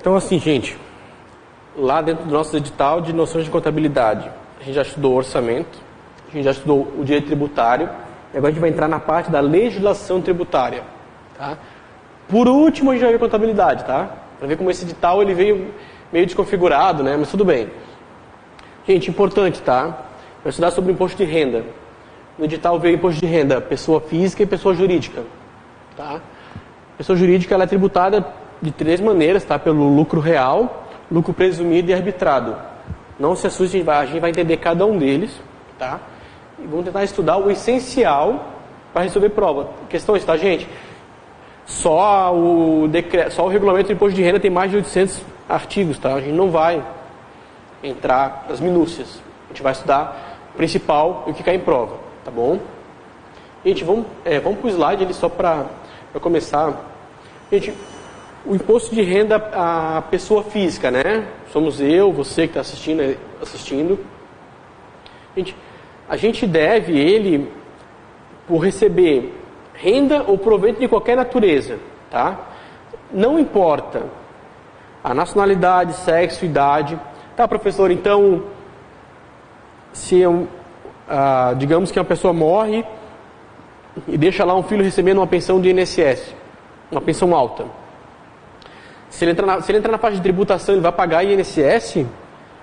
Então, assim, gente, lá dentro do nosso edital de noções de contabilidade, a gente já estudou o orçamento, a gente já estudou o direito tributário, e agora a gente vai entrar na parte da legislação tributária, tá? Por último, a gente vai ver contabilidade, tá? Para ver como esse edital ele veio meio desconfigurado, né? Mas tudo bem. Gente, importante, tá? Vai estudar sobre o imposto de renda. No edital veio imposto de renda, pessoa física e pessoa jurídica, tá? Pessoa jurídica ela é tributada de 3 maneiras, tá? Pelo lucro real, lucro presumido e arbitrado. Não se assuste, a gente vai entender cada um deles, tá? E vamos tentar estudar o essencial para resolver prova. Questões, tá, gente? Só o regulamento do imposto de renda tem mais de 800 artigos, tá? A gente não vai entrar nas minúcias. A gente vai estudar o principal e o que cai em prova, tá bom? Gente, vamos para o slide ali só para começar. Gente, o imposto de renda à pessoa física, né? Somos eu, você que está assistindo. Gente, a gente deve ele por receber renda ou proveito de qualquer natureza, tá? Não importa a nacionalidade, sexo, idade. Tá, professor, então, se digamos que uma pessoa morre e deixa lá um filho recebendo uma pensão do INSS, uma pensão alta. Se ele entrar na faixa de tributação, ele vai pagar INSS?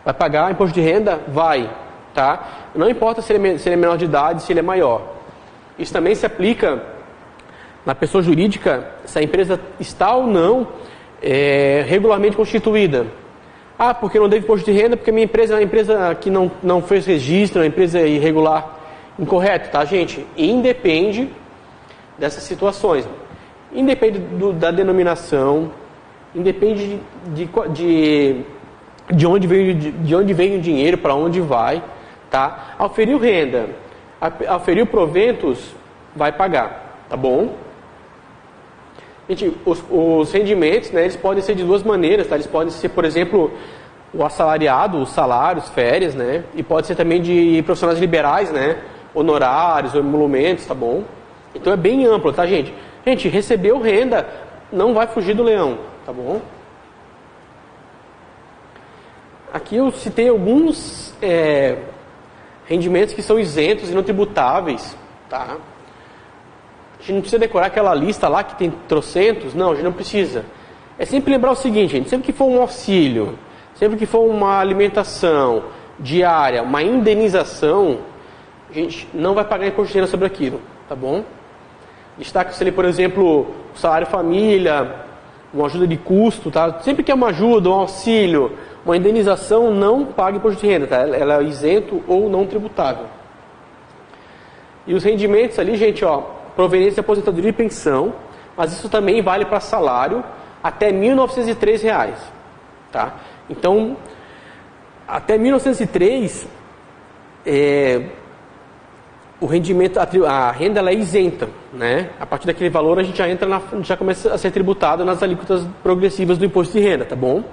Vai pagar imposto de renda? Vai, tá? Não importa se ele é menor de idade, se ele é maior. Isso também se aplica na pessoa jurídica, se a empresa está ou não regularmente constituída. Ah, porque não deve imposto de renda, porque a minha empresa é uma empresa que não fez registro, é uma empresa irregular. Incorreto, tá, gente? Independe dessas situações. Independe da denominação, independe de onde vem o dinheiro, para onde vai, tá? Auferiu renda, auferiu proventos, vai pagar, tá bom? Gente, os rendimentos, né, eles podem ser de 2 maneiras, tá? Eles podem ser, por exemplo, o assalariado, os salários, férias, né? E pode ser também de profissionais liberais, né? Honorários ou emolumentos, tá bom? Então é bem amplo, tá, gente? Gente, recebeu renda, não vai fugir do leão, tá bom? Aqui eu citei alguns rendimentos que são isentos e não tributáveis, tá? A gente não precisa decorar aquela lista lá que tem trocentos, não, a gente não precisa. É sempre lembrar o seguinte, gente, sempre que for um auxílio, sempre que for uma alimentação diária, uma indenização, a gente não vai pagar imposto de renda sobre aquilo, tá bom? Destaca-se ali, por exemplo, o salário família, uma ajuda de custo, tá? Sempre que é uma ajuda, um auxílio, uma indenização, não paga imposto de renda, tá? Ela é isento ou não tributável. E os rendimentos ali, gente, ó, provenientes de aposentadoria e pensão, mas isso também vale para salário até R$ 1.903, tá? Então, até 1903, o rendimento, a renda ela é isenta, né? A partir daquele valor a gente já começa a ser tributado nas alíquotas progressivas do imposto de renda, tá bom?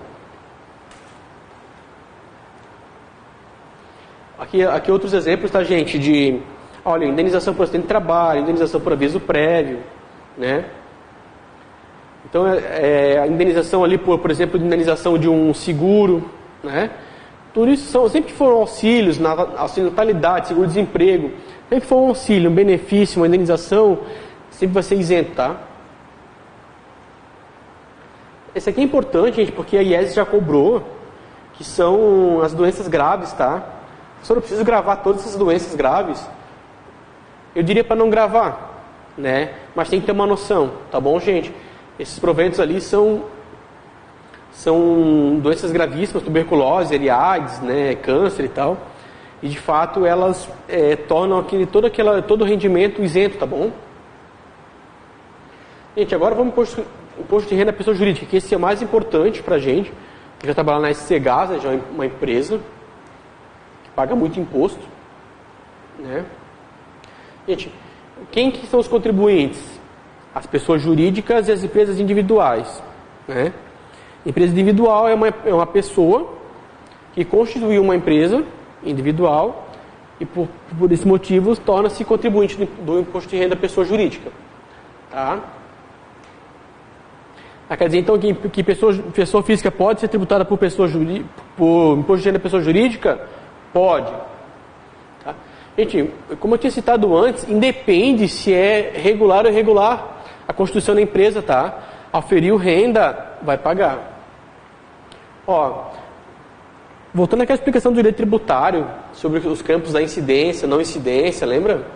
Aqui outros exemplos, tá, gente? Olha, indenização por acidente de trabalho, indenização por aviso prévio, né? Então, a indenização ali, por exemplo, indenização de um seguro, né? Tudo isso sempre que foram auxílios, auxílio natalidade, seguro-desemprego, sempre que for um auxílio, um benefício, uma indenização, sempre vai ser isento, tá? Esse aqui é importante, gente, porque a IES já cobrou, que são as doenças graves, tá? Só não preciso gravar todas essas doenças graves. Eu diria para não gravar, né? Mas tem que ter uma noção, tá bom, gente? Esses proventos ali são doenças gravíssimas, tuberculose, AIDS, né? Câncer e tal. E de fato elas tornam todo o rendimento isento, tá bom? Gente, agora vamos para o imposto de renda da pessoa jurídica, que esse é o mais importante para a gente. Eu já trabalho na SC Gasa, já é uma empresa que paga muito imposto, né? Gente, quem que são os contribuintes? As pessoas jurídicas e as empresas individuais, né? Empresa individual é uma pessoa que constituiu uma empresa individual e por esse motivo torna-se contribuinte do imposto de renda da pessoa jurídica, tá? Quer dizer, então, que pessoa física pode ser tributada por imposto de renda da pessoa jurídica? Pode. Tá? Gente, como eu tinha citado antes, independe se é regular ou irregular a constituição da empresa, tá? Auferiu renda, vai pagar. Ó, voltando àquela explicação do direito tributário, sobre os campos da incidência, não incidência, lembra?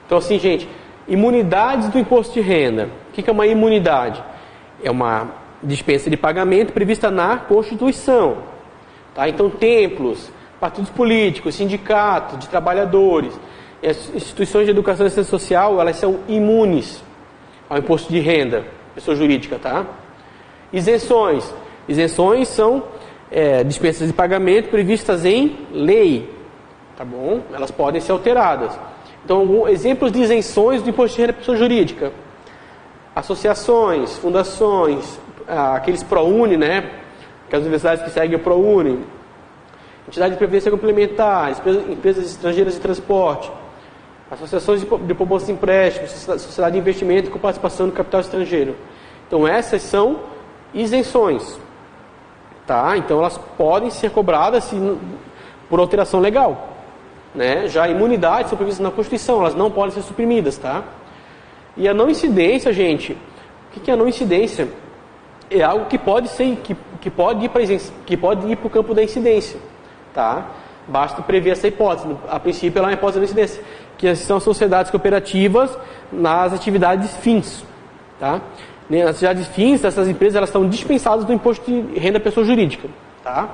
Então, assim, gente, imunidades do imposto de renda. O que é uma imunidade? É uma dispensa de pagamento prevista na Constituição. Tá? Então, templos, partidos políticos, sindicatos de trabalhadores, as instituições de educação e assistência social, elas são imunes ao imposto de renda, pessoa jurídica, tá? Isenções. Isenções são dispensas de pagamento previstas em lei, tá bom? Elas podem ser alteradas. Então, exemplos de isenções do imposto de renda da pessoa jurídica. Associações, fundações, aqueles ProUni, né? Aquelas universidades que seguem o ProUni. Entidade de previdência complementar, empresas estrangeiras de transporte, associações de promoção de empréstimos, sociedade de investimento com participação no capital estrangeiro. Então, essas são isenções. Tá? Então, elas podem ser cobradas por alteração legal. Né? Já imunidades são previstas na Constituição, elas não podem ser suprimidas. Tá? E a não incidência, gente, o que é a não incidência? É algo que pode ser, que pode ir para o campo da incidência. Tá? Basta prever essa hipótese. A princípio, ela é uma hipótese da incidência, que são sociedades cooperativas nas atividades fins. Tá? Nas atividades fins, essas empresas elas estão dispensadas do imposto de renda da pessoa jurídica. Tá?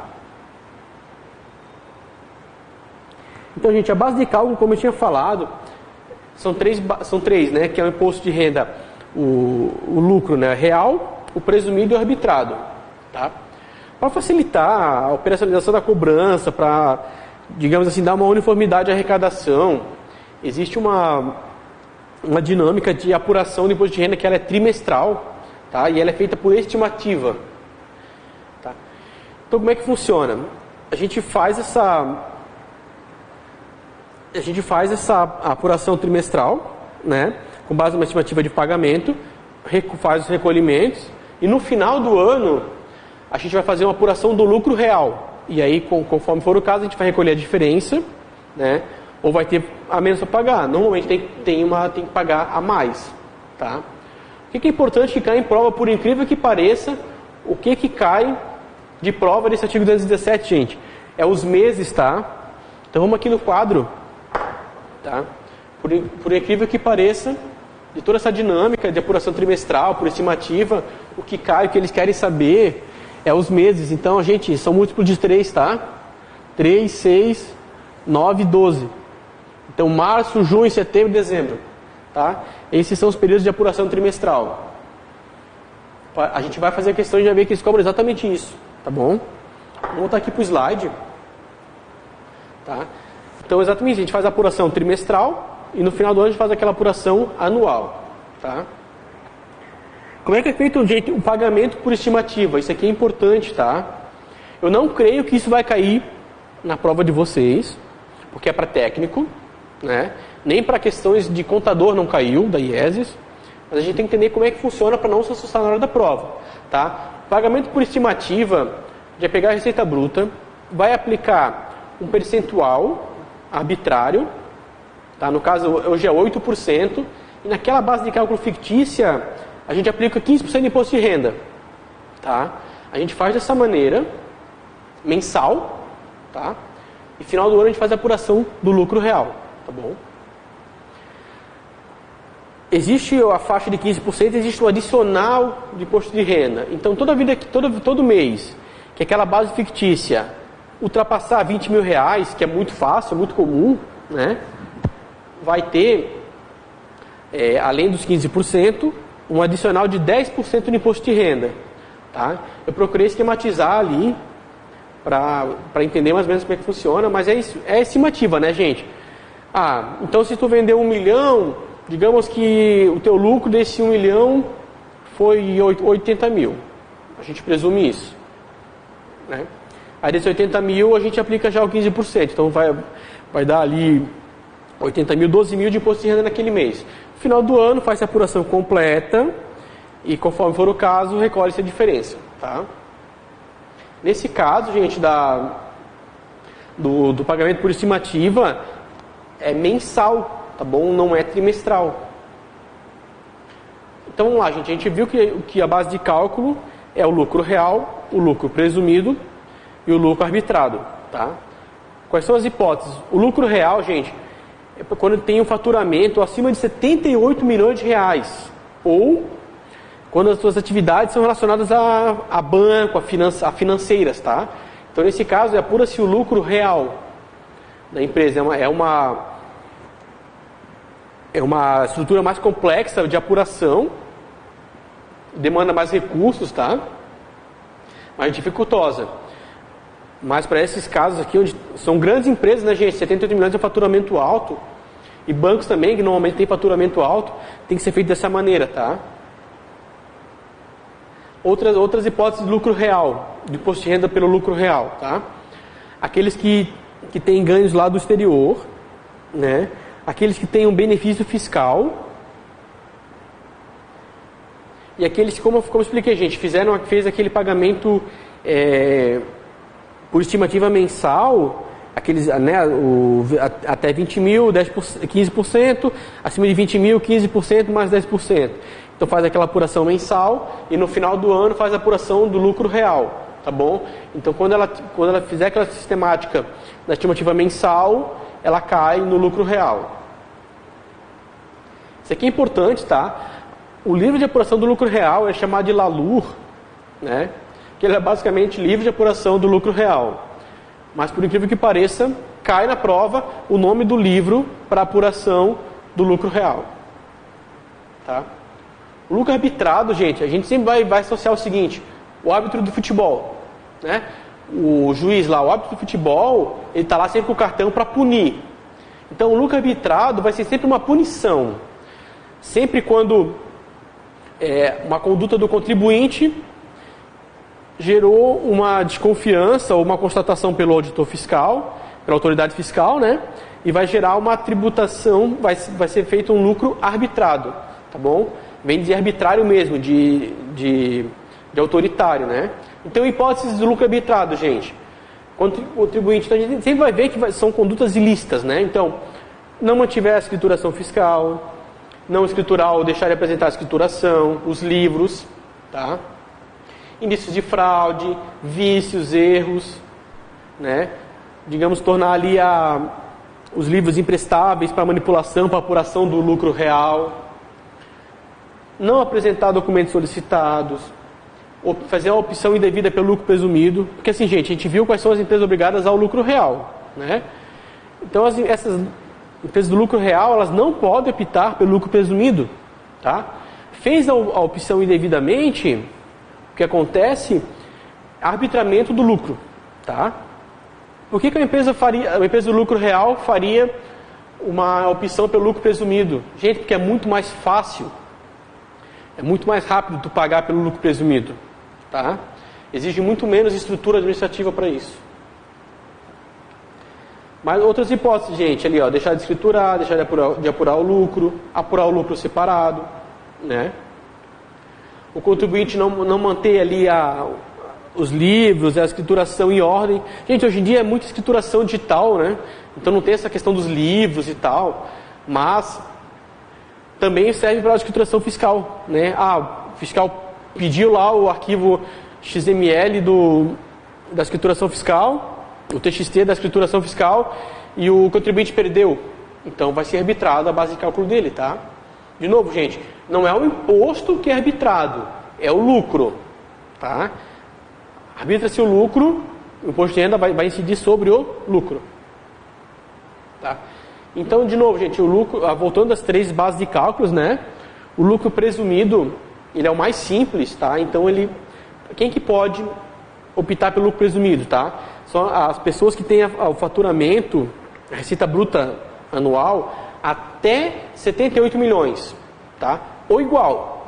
Então, gente, a base de cálculo, como eu tinha falado, são três, né? Que é o imposto de renda, o lucro, né, real, o presumido e o arbitrado. Tá? Para facilitar a operacionalização da cobrança, para, digamos assim, dar uma uniformidade à arrecadação, existe uma dinâmica de apuração do imposto de renda que ela é trimestral, tá? E ela é feita por estimativa. Tá? Então, como é que funciona? A gente faz essa apuração trimestral, né? Com base numa estimativa de pagamento, faz os recolhimentos, e no final do ano, a gente vai fazer uma apuração do lucro real. E aí, conforme for o caso, a gente vai recolher a diferença, né? Ou vai ter a menos para pagar. Normalmente tem que pagar a mais. Tá? O que é importante que cai em prova, por incrível que pareça, o que cai de prova desse artigo 217, gente? É os meses, tá? Então vamos aqui no quadro. Tá? Por incrível que pareça, de toda essa dinâmica de apuração trimestral, por estimativa, o que cai, o que eles querem saber é os meses. Então, gente, são múltiplos de 3, tá? 3, 6, 9, 12. Então, março, junho, setembro e dezembro. Tá? Esses são os períodos de apuração trimestral. A gente vai fazer a questão de ver que eles cobram exatamente isso. Tá bom? Vamos voltar aqui para o slide. Tá? Então, exatamente, a gente faz a apuração trimestral e no final do ano a gente faz aquela apuração anual. Tá? Como é que é feito o pagamento por estimativa? Isso aqui é importante, tá? Eu não creio que isso vai cair na prova de vocês, porque é para técnico, né? Nem para questões de contador não caiu, da IESES, mas a gente tem que entender como é que funciona para não se assustar na hora da prova. Tá? Pagamento por estimativa, vai pegar a receita bruta, vai aplicar um percentual arbitrário, tá? No caso hoje é 8%, e naquela base de cálculo fictícia, a gente aplica 15% de imposto de renda. Tá? A gente faz dessa maneira, mensal, tá? E no final do ano a gente faz a apuração do lucro real. Tá bom? Existe a faixa de 15%, existe o adicional de imposto de renda. Então, todo mês, que aquela base fictícia ultrapassar 20 mil reais, que é muito fácil, é muito comum, né? Vai ter, além dos 15%, um adicional de 10% de imposto de renda. Tá? Eu procurei esquematizar ali, para entender mais ou menos como é que funciona, mas é estimativa, né, gente? Então se tu vender 1 milhão, digamos que o teu lucro desse 1 milhão foi 80 mil. A gente presume isso. Né? Aí desses 80 mil a gente aplica já o 15%. Então vai dar ali 80 mil, 12 mil de imposto de renda naquele mês. No final do ano faz a apuração completa e conforme for o caso, recolhe-se a diferença, tá? Nesse caso, gente, do pagamento por estimativa, é mensal, tá bom? Não é trimestral. Então vamos lá, gente. A gente viu que a base de cálculo é o lucro real, o lucro presumido e o lucro arbitrado, tá? Quais são as hipóteses? O lucro real, gente, é quando tem um faturamento acima de 78 milhões de reais, ou quando as suas atividades são relacionadas a banco, a financeiras, tá? Então, nesse caso, apura-se o lucro real da empresa. É uma estrutura mais complexa de apuração, demanda mais recursos, tá? Mais dificultosa. Mas para esses casos aqui, onde são grandes empresas, né, gente? 78 milhões é faturamento alto. E bancos também, que normalmente tem faturamento alto, tem que ser feito dessa maneira, tá? Outras hipóteses de lucro real, de imposto de renda pelo lucro real, tá? Aqueles que têm ganhos lá do exterior, né? Aqueles que têm um benefício fiscal. E aqueles que, como eu expliquei, gente, fez aquele pagamento por estimativa mensal, aqueles, né, até 20 mil, 15%, acima de 20 mil, 15% mais 10%. Então faz aquela apuração mensal e no final do ano faz a apuração do lucro real, tá bom? Então quando ela fizer aquela sistemática da estimativa mensal, ela cai no lucro real. Isso aqui é importante, tá? O livro de apuração do lucro real é chamado de LALUR, né? Que ele é basicamente livro de apuração do lucro real. Mas por incrível que pareça, cai na prova o nome do livro para apuração do lucro real. Tá? O lucro arbitrado, gente, a gente sempre vai associar o seguinte: o árbitro do futebol, né? O juiz lá, o árbitro do futebol, ele está lá sempre com o cartão para punir. Então o lucro arbitrado vai ser sempre uma punição. Sempre quando uma conduta do contribuinte gerou uma desconfiança ou uma constatação pelo auditor fiscal, pela autoridade fiscal, né? E vai gerar uma tributação, vai ser feito um lucro arbitrado, tá bom? Vem de arbitrário mesmo, de autoritário, né? Então, hipóteses do lucro arbitrado, gente. Contribuinte, então a gente sempre vai ver que são condutas ilícitas, né? Então, não mantiver a escrituração fiscal, não escriturar ou deixar de apresentar a escrituração, os livros, tá? Indícios de fraude, vícios, erros, né? Digamos, tornar ali os livros imprestáveis para manipulação, para apuração do lucro real. Não apresentar documentos solicitados. Fazer a opção indevida pelo lucro presumido. Porque assim, gente, a gente viu quais são as empresas obrigadas ao lucro real, né? Então, essas empresas do lucro real, elas não podem optar pelo lucro presumido, tá? Fez a opção indevidamente, o que acontece? Arbitramento do lucro, tá? Por que a empresa do lucro real faria uma opção pelo lucro presumido? Gente, porque é muito mais fácil, é muito mais rápido tu pagar pelo lucro presumido, tá? Exige muito menos estrutura administrativa para isso. Mas outras hipóteses, gente, ali, ó, deixar de escriturar, deixar de apurar o lucro separado, né? O contribuinte não manter ali os livros, a escrituração em ordem. Gente, hoje em dia é muita escrituração digital, né? Então não tem essa questão dos livros e tal, mas também serve para a escrituração fiscal, né? O fiscal pediu lá o arquivo XML da escrituração fiscal, o TXT da escrituração fiscal, e o contribuinte perdeu. Então vai ser arbitrado a base de cálculo dele, tá? De novo, gente, não é o imposto que é arbitrado, é o lucro, tá? Arbitra-se o lucro, o imposto de renda vai incidir sobre o lucro, tá? Então, de novo, gente, o lucro, voltando às 3 bases de cálculos, né? O lucro presumido, ele é o mais simples, tá? Então, quem que pode optar pelo lucro presumido, tá? São as pessoas que têm o faturamento, a receita bruta anual, até 78 milhões, tá? Ou igual.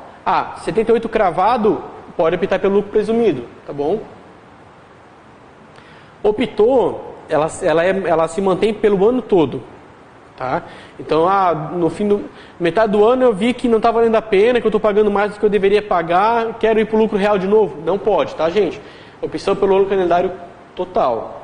78 cravado, pode optar pelo lucro presumido, tá bom? Optou, ela se mantém pelo ano todo, Tá? Então, no metade do ano eu vi que não está valendo a pena, que eu estou pagando mais do que eu deveria pagar, quero ir para o lucro real de novo. Não pode, tá, gente? Opção pelo ano calendário total.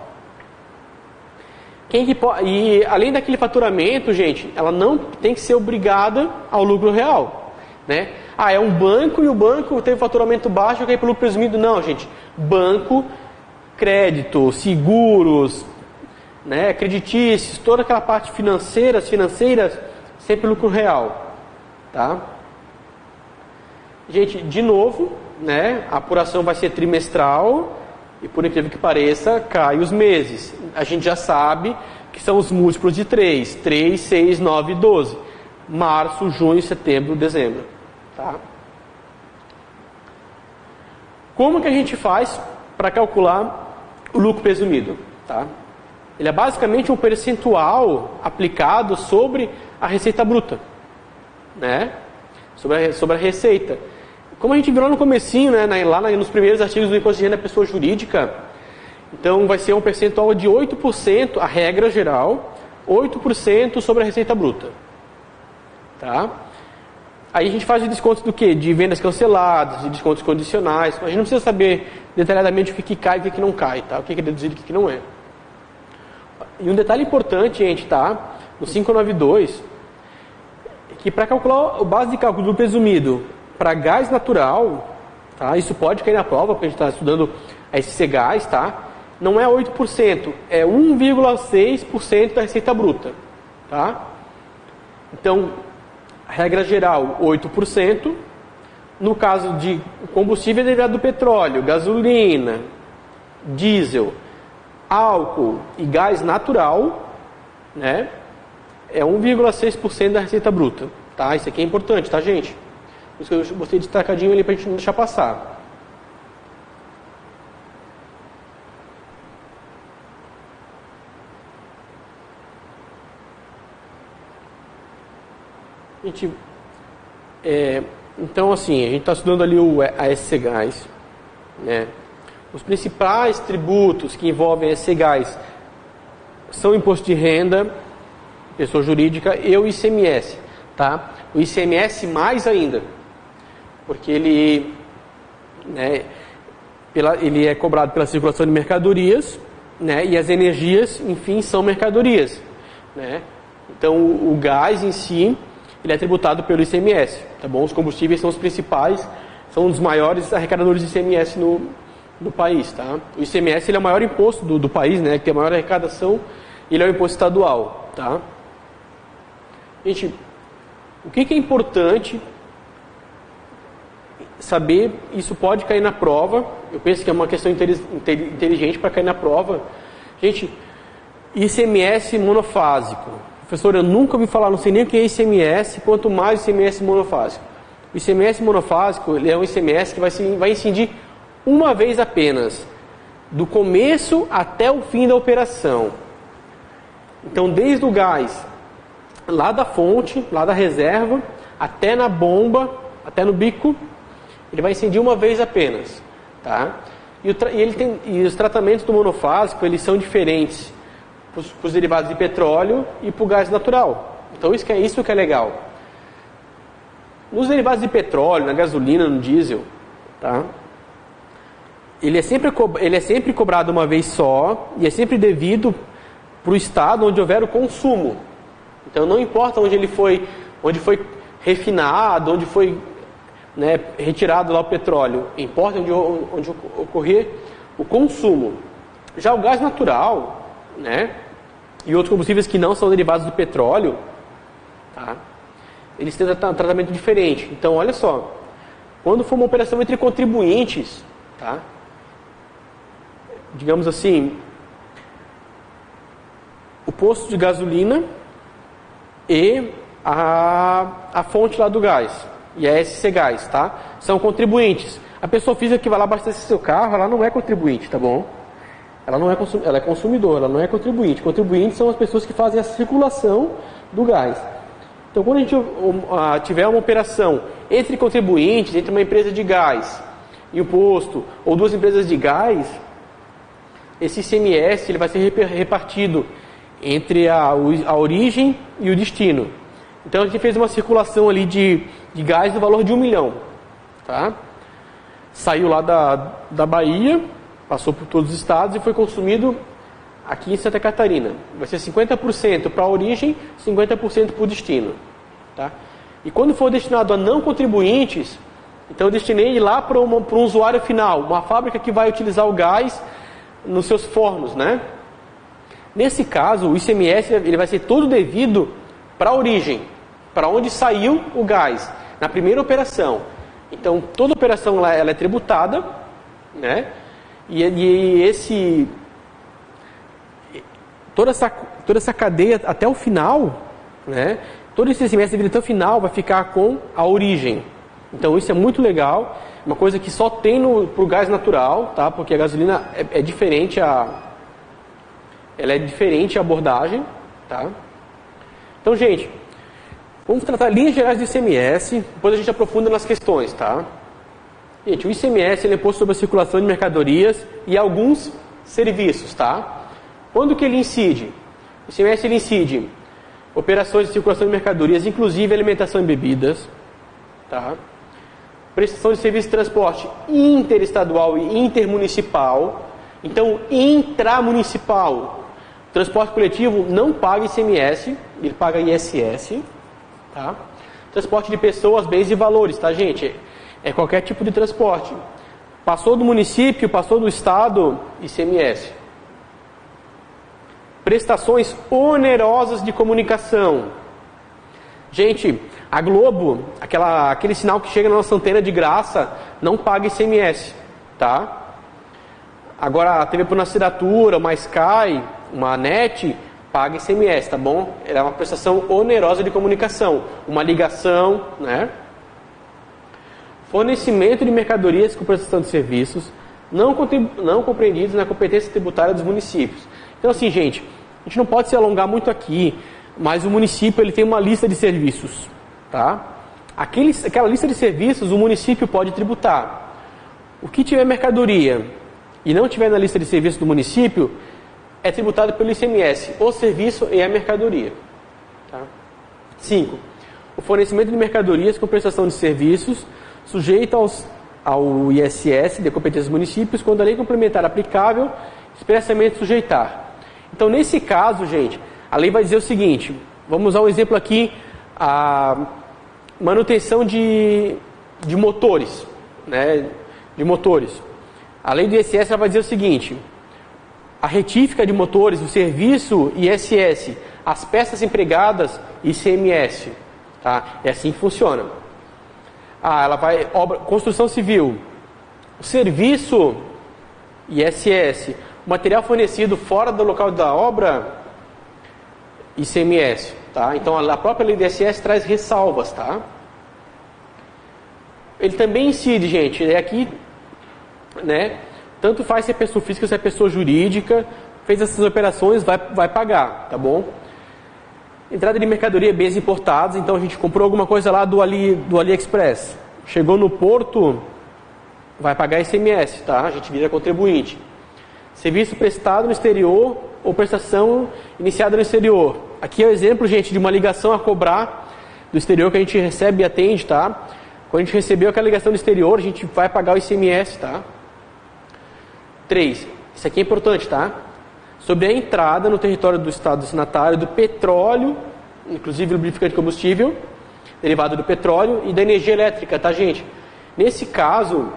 E além daquele faturamento, gente, ela não tem que ser obrigada ao lucro real. Né? É um banco e o banco teve faturamento baixo, eu quero ir para o lucro presumido. Não, gente. Banco, crédito, seguros, né, creditícios, toda aquela parte financeiras, sempre lucro real, tá? Gente, de novo, né, a apuração vai ser trimestral e, por incrível que pareça, cai os meses. A gente já sabe que são os múltiplos de 3, 6, 9 e 12. Março, junho, setembro, dezembro, tá? Como que a gente faz para calcular o lucro presumido, tá? Ele é basicamente um percentual aplicado sobre a receita bruta, né? Sobre a receita. Como a gente viu lá no comecinho, né? Nos primeiros artigos do Imposto de Renda da Pessoa Jurídica, então vai ser um percentual de 8%, a regra geral, 8% sobre a receita bruta, tá? Aí a gente faz o desconto do quê? De vendas canceladas, de descontos condicionais. A gente não precisa saber detalhadamente o que cai e o que não cai, tá? O que é deduzido e o que não é. E um detalhe importante, gente, tá? No 592, que para calcular o base de cálculo do presumido para gás natural, tá? Isso pode cair na prova, porque a gente está estudando a SC Gás, tá? Não é 8%, é 1,6% da receita bruta, tá? Então, regra geral, 8%. No caso de combustível derivado do petróleo, gasolina, diesel, álcool e gás natural, né, é 1,6% da receita bruta, tá? Isso aqui é importante, tá, gente? Por isso que eu botei destacadinho ali para a gente não deixar passar. Então, assim, a gente está estudando ali a SC Gás, né? Os principais tributos que envolvem a SC Gás são o imposto de renda, pessoa jurídica, e o ICMS, tá? O ICMS mais ainda, porque ele é cobrado pela circulação de mercadorias, né? E as energias, enfim, são mercadorias, né? Então, o gás em si, ele é tributado pelo ICMS, tá bom? Os combustíveis são os principais, são os maiores arrecadadores de ICMS no país, tá? O ICMS ele é o maior imposto do país, né? Que tem a maior arrecadação, ele é o imposto estadual, tá? Gente, o que é importante saber? Isso pode cair na prova. Eu penso que é uma questão inteligente para cair na prova. Gente, ICMS monofásico. Professor, eu nunca ouvi falar, não sei nem o que é ICMS, quanto mais ICMS monofásico. O ICMS monofásico ele é um ICMS que vai incidir uma vez apenas, do começo até o fim da operação. Então, desde o gás, lá da fonte, lá da reserva, até na bomba, até no bico, ele vai incidir uma vez apenas, tá? E os tratamentos do monofásico, eles são diferentes para os derivados de petróleo e para o gás natural. Então, isso que é legal. Nos derivados de petróleo, na gasolina, no diesel, tá? Ele é sempre cobrado uma vez só e é sempre devido para o estado onde houver o consumo. Então, não importa onde foi refinado, onde foi, né, retirado lá o petróleo, importa onde ocorrer o consumo. Já o gás natural, né, e outros combustíveis que não são derivados do petróleo, tá, eles têm um tratamento diferente. Então, olha só, quando for uma operação entre contribuintes, tá, digamos assim, o posto de gasolina e a fonte lá do gás, e a SC Gás, tá? São contribuintes. A pessoa física que vai lá abastecer seu carro, ela não é contribuinte, tá bom? Ela é consumidora, ela não é contribuinte. Contribuintes são as pessoas que fazem a circulação do gás. Então, quando a gente tiver uma operação entre contribuintes, entre uma empresa de gás e o posto, ou duas empresas de gás, esse ICMS ele vai ser repartido entre a origem e o destino. Então a gente fez uma circulação ali de gás no valor de 1 milhão. Tá? Saiu lá da Bahia, passou por todos os estados e foi consumido aqui em Santa Catarina. Vai ser 50% para a origem, 50% para o destino. Tá? E quando for destinado a não contribuintes, então eu destinei lá para um usuário final, uma fábrica que vai utilizar o gás nos seus fornos, né? Nesse caso, o ICMS ele vai ser todo devido para a origem, para onde saiu o gás, na primeira operação. Então, toda operação ela é tributada, né? Toda essa cadeia até o final, né? Todo esse ICMS devido até o final vai ficar com a origem. Então, isso é muito legal, uma coisa que só tem para o gás natural, tá? Porque a gasolina é diferente ela é diferente a abordagem, tá? Então, gente, vamos tratar linhas gerais do ICMS, depois a gente aprofunda nas questões, tá? Gente, o ICMS ele é imposto sobre a circulação de mercadorias e alguns serviços, tá? Quando que ele incide? O ICMS ele incide operações de circulação de mercadorias, inclusive alimentação e bebidas, tá? Prestação de serviço de transporte interestadual e intermunicipal. Então, intramunicipal, transporte coletivo não paga ICMS, ele paga ISS, tá? Transporte de pessoas, bens e valores, tá, gente? É qualquer tipo de transporte. Passou do município, passou do estado, ICMS. Prestações onerosas de comunicação. Gente, a Globo, aquele sinal que chega na nossa antena de graça, não paga ICMS, tá? Agora, a TV por assinatura, uma Sky, uma NET, paga ICMS, tá bom? É uma prestação onerosa de comunicação, uma ligação, né? Fornecimento de mercadorias com prestação de serviços, não compreendidos na competência tributária dos municípios. Então, assim, gente, a gente não pode se alongar muito aqui, mas o município ele tem uma lista de serviços, tá? Aquela lista de serviços o município pode tributar. O que tiver mercadoria e não tiver na lista de serviços do município, é tributado pelo ICMS, o serviço e a mercadoria. Tá? 5. O fornecimento de mercadorias com prestação de serviços, sujeito ao ISS de competência dos municípios, quando a lei complementar aplicável, expressamente sujeitar. Então, nesse caso, gente, a lei vai dizer o seguinte, vamos usar um exemplo aqui, a manutenção de motores, né, de motores. A lei do ISS ela vai dizer o seguinte, a retífica de motores, o serviço ISS, as peças empregadas ICMS, tá? É assim que funciona. Ela vai, construção civil, o serviço ISS, o material fornecido fora do local da obra, ICMS, tá? Então a própria lei do ISS traz ressalvas, tá? Ele também incide, gente, aqui, né? Tanto faz se é pessoa física ou se é pessoa jurídica, fez essas operações, vai pagar, tá bom? Entrada de mercadoria, bens importados, então a gente comprou alguma coisa lá do AliExpress, chegou no porto, vai pagar ICMS, tá? A gente vira contribuinte. Serviço prestado no exterior ou prestação iniciada no exterior. Aqui é o exemplo, gente, de uma ligação a cobrar do exterior que a gente recebe e atende, tá? Quando a gente recebeu aquela ligação do exterior, a gente vai pagar o ICMS, tá? 3. Isso aqui é importante, tá? Sobre a entrada no território do estado destinatário do petróleo, inclusive lubrificante de combustível, derivado do petróleo e da energia elétrica, tá, gente? Nesse caso,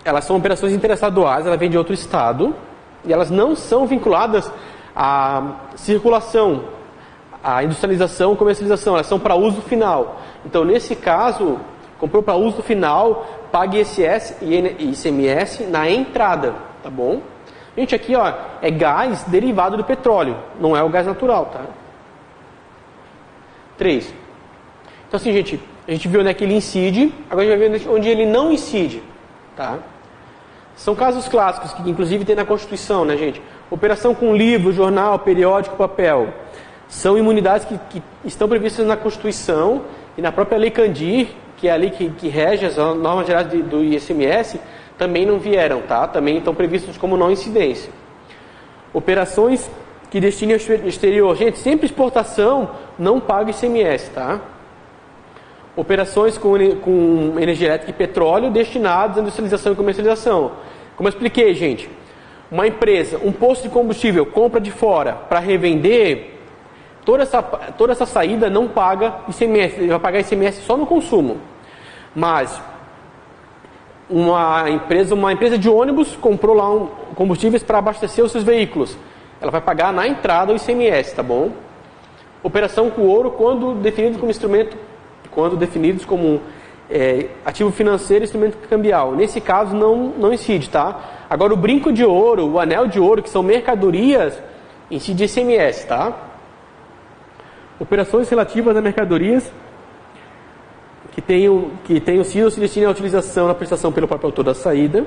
elas são operações interestaduais, ela vem de outro estado e elas não são vinculadas à circulação, à industrialização, comercialização, elas são para uso final. Então, nesse caso, comprou para uso final, paga ISS e ICMS na entrada, tá bom? Gente, aqui ó, é gás derivado do petróleo, não é o gás natural, tá? 3. Então assim, gente, a gente viu, né, que ele incide, agora a gente vai ver onde ele não incide, tá? São casos clássicos, que inclusive tem na Constituição, né, gente? Operação com livro, jornal, periódico, papel. São imunidades que estão previstas na Constituição e na própria Lei Candir, que é a lei que rege as normas gerais do ICMS, também não vieram, tá? Também estão previstos como não incidência. Operações que destine ao exterior. Gente, sempre exportação não paga ICMS, tá? Operações com energia elétrica e petróleo destinadas à industrialização e comercialização. Como eu expliquei, gente, uma empresa, um posto de combustível, compra de fora para revender, toda essa saída não paga ICMS, ele vai pagar ICMS só no consumo. Mas uma empresa de ônibus comprou lá combustíveis para abastecer os seus veículos. Ela vai pagar na entrada o ICMS, tá bom? Operação com ouro quando definidos como ativo financeiro e instrumento cambial. Nesse caso não incide, tá? Agora o brinco de ouro, o anel de ouro, que são mercadorias, incide ICMS, tá? Operações relativas a mercadorias que tenham sido ou se destinem à utilização na prestação pelo próprio autor da saída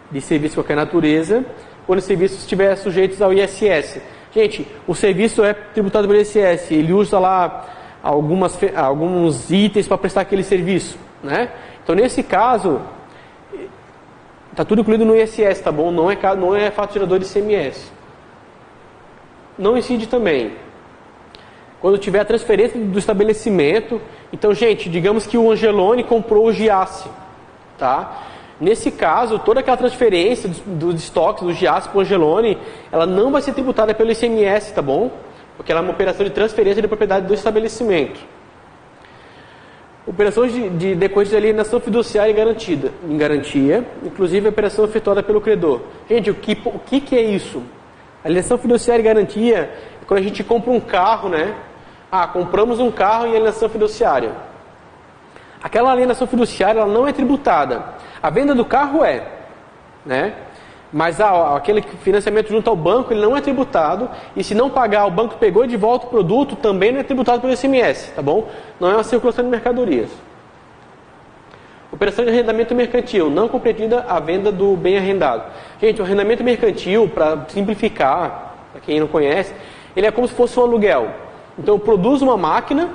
de serviço de qualquer natureza, quando os serviços estiverem sujeitos ao ISS. Gente, o serviço é tributado pelo ISS, ele usa lá alguns itens para prestar aquele serviço, né? Então, nesse caso, está tudo incluído no ISS, tá bom? Não é fato gerador de ICMS. Não incide também quando tiver a transferência do estabelecimento. Então, gente, digamos que o Angelone comprou o Giasse, tá? Nesse caso, toda aquela transferência dos estoques do Giasse para o Angelone, ela não vai ser tributada pelo ICMS, tá bom? Porque ela é uma operação de transferência de propriedade do estabelecimento. Operações de decorrentes de alienação fiduciária em garantia, inclusive a operação efetuada pelo credor. Gente, o que é isso? Alienação fiduciária e garantia é quando a gente compra um carro, né? Compramos um carro em alienação fiduciária. Aquela alienação fiduciária ela não é tributada. A venda do carro é, né? Mas aquele financiamento junto ao banco ele não é tributado. E se não pagar, o banco pegou de volta o produto, também não é tributado pelo ICMS, tá bom? Não é uma circulação de mercadorias. Operação de arrendamento mercantil, não compreendida a venda do bem arrendado. Gente, o arrendamento mercantil, para simplificar, para quem não conhece, ele é como se fosse um aluguel. Então eu produzo uma máquina,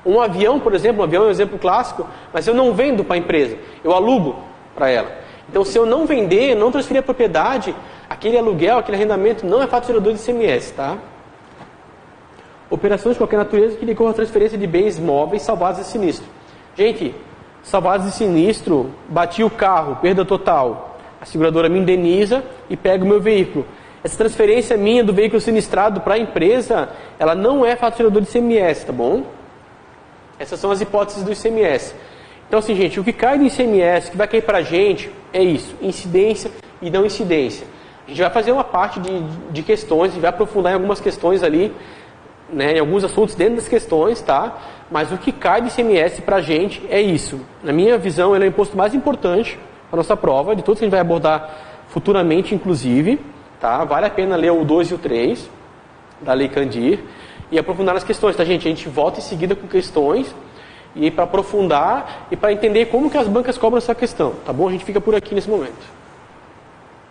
um avião, por exemplo, um avião é um exemplo clássico, mas eu não vendo para a empresa, eu alugo para ela. Então se eu não vender, não transferir a propriedade, aquele aluguel, aquele arrendamento não é fato gerador de ICMS, tá? Operações de qualquer natureza que decorram a transferência de bens móveis salvados de sinistro. Gente, salvados de sinistro, bati o carro, perda total. A seguradora me indeniza e pega o meu veículo. Essa transferência minha do veículo sinistrado para a empresa, ela não é fato gerador de ICMS, tá bom? Essas são as hipóteses do ICMS. Então, assim, gente, o que cai do ICMS, o que vai cair para a gente, é isso, incidência e não incidência. A gente vai fazer uma parte de questões, a gente vai aprofundar em algumas questões ali, né, em alguns assuntos dentro das questões, tá? Mas o que cai do ICMS para a gente é isso. Na minha visão, ele é o imposto mais importante para a nossa prova, de todos que a gente vai abordar futuramente, inclusive, tá? Vale a pena ler o 2 e o 3 da Lei Candir e aprofundar nas questões, tá, gente? A gente volta em seguida com questões e para aprofundar e para entender como que as bancas cobram essa questão, tá bom? A gente fica por aqui nesse momento.